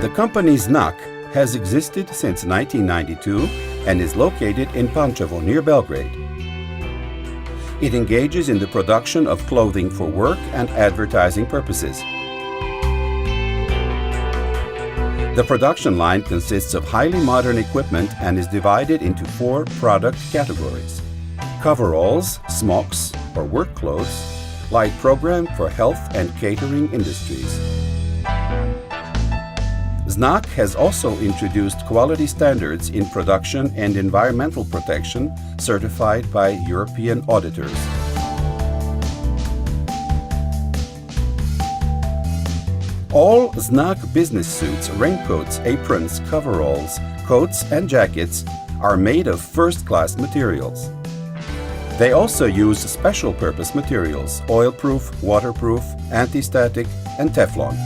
The company Znak has existed since 1992 and is located in Pančevo near Belgrade. It engages in the production of clothing for work and advertising purposes. The production line consists of highly modern equipment and is divided into 4 product categories: coveralls, smocks or work clothes, light program for health and catering industries. Znak has also introduced quality standards in production and environmental protection certified by European auditors. All Znak business suits, raincoats, aprons, coveralls, coats and jackets are made of first-class materials. They also use special purpose materials: oil-proof, waterproof, anti-static and Teflon.